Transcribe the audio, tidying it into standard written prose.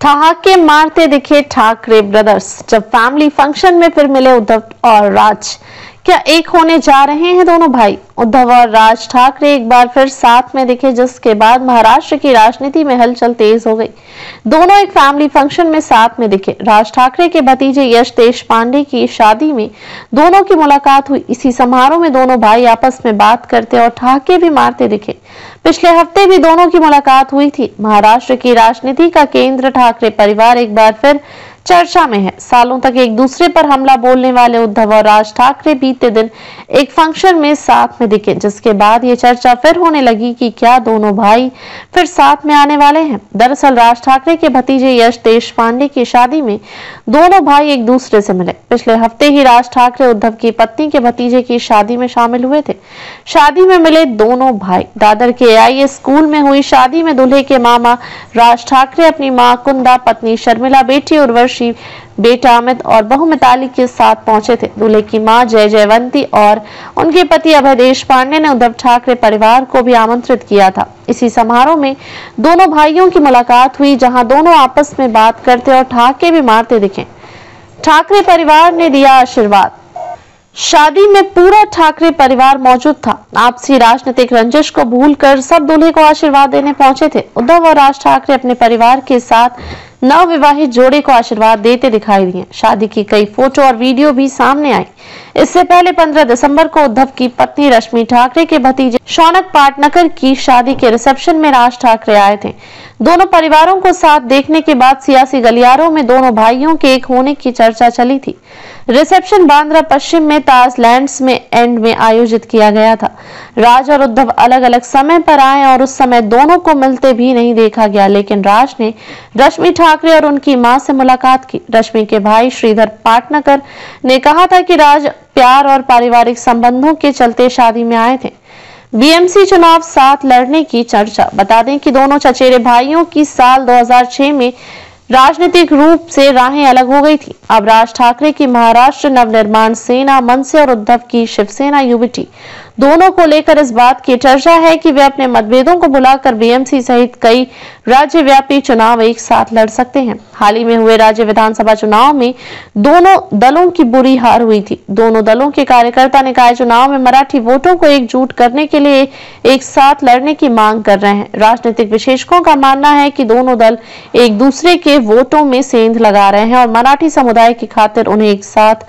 ठहाके मारते दिखे ठाकरे ब्रदर्स। जब फैमिली फंक्शन में फिर मिले उद्धव और राज, क्या एक होने जा रहे हैं दोनों भाई? उद्धव और राज ठाकरे एक बार फिर साथ में दिखे, जिसके बाद महाराष्ट्र की राजनीति में हलचल तेज हो गई। दोनों एक फैमिली फंक्शन में साथ में दिखे। राज ठाकरे के भतीजे यश देशपांडे की शादी में दोनों की मुलाकात हुई। इसी समारोह में दोनों भाई आपस में बात करते और ठहाके भी मारते दिखे। पिछले हफ्ते भी दोनों की मुलाकात हुई थी। महाराष्ट्र की राजनीति का केंद्र ठाकरे परिवार एक बार फिर चर्चा में है। सालों तक एक दूसरे पर हमला बोलने वाले उद्धव और राज ठाकरे बीते दिन एक फंक्शन में साथ में दिखे, जिसके बाद ये चर्चा फिर होने लगी कि क्या दोनों भाई फिर साथ में आने वाले हैं। दरअसल राज ठाकरे के भतीजे यश देशपांडे की शादी में दोनों भाई एक दूसरे से मिले। पिछले हफ्ते ही राज ठाकरे उद्धव की पत्नी के भतीजे की शादी में शामिल हुए थे। शादी में मिले दोनों भाई। दादर के AIS स्कूल में हुई शादी में दूल्हे के मामा राज ठाकरे अपनी मां कुंदा, पत्नी शर्मिला, बेटी उर्वशी, बेटा अमित और बहू मिताली के साथ पहुंचे थे। दूल्हे की मां जय जयवंती और उनके पति अभय देशपांडे ने उद्धव ठाकरे परिवार को भी आमंत्रित किया था। इसी समारोह में दोनों भाइयों की मुलाकात हुई, जहां दोनों आपस में बात करते और ठहाके भी मारते दिखे। ठाकरे परिवार ने दिया आशीर्वाद। शादी में पूरा ठाकरे परिवार मौजूद था। आपसी राजनीतिक रंजिश को भूलकर सब दूल्हे को आशीर्वाद देने पहुंचे थे। उद्धव और राज ठाकरे अपने परिवार के साथ नवविवाहित जोड़े को आशीर्वाद देते दिखाई दिए। शादी की कई फोटो और वीडियो भी सामने आई। इससे पहले 15 दिसंबर को उद्धव की पत्नी रश्मि ठाकरे के भतीजे शौनक पाटनकर की शादी के रिसेप्शन में राज ठाकरे आए थे। दोनों परिवारों को साथ देखने के बाद सियासी गलियारों में दोनों भाइयों के एक होने की चर्चा चली थी। रिसेप्शन बांद्रा पश्चिम में ताज लैंड्स में एंड में आयोजित किया गया था। राज और उद्धव अलग अलग समय पर आए और उस समय दोनों को मिलते भी नहीं देखा गया, लेकिन राज ने रश्मि ठाकरे और उनकी मां से मुलाकात की। रश्मि के भाई श्रीधर पाटनकर ने कहा था कि राज प्यार और पारिवारिक संबंधों के चलते शादी में आए थे। BMC चुनाव साथ लड़ने की चर्चा। बता दें कि दोनों चचेरे भाइयों की साल 2006 में राजनीतिक रूप से राहें अलग हो गई थी। अब राज ठाकरे की महाराष्ट्र नवनिर्माण सेना मनसे और उद्धव की शिवसेना UBT दोनों को लेकर इस बात की चर्चा है कि वे अपने मतभेदों को भुलाकर BMC सहित कई राज्यव्यापी चुनाव एक साथ लड़ सकते हैं। हाल ही में हुए राज्य विधानसभा चुनाव में दोनों दलों की बुरी हार हुई थी। दोनों दलों के कार्यकर्ता निकाय चुनाव में मराठी वोटों को एकजुट करने के लिए एक साथ लड़ने की मांग कर रहे हैं। राजनीतिक विशेषज्ञों का मानना है कि दोनों दल एक दूसरे के वोटों में सेंध लगा रहे हैं और मराठी समुदाय की खातिर उन्हें एक साथ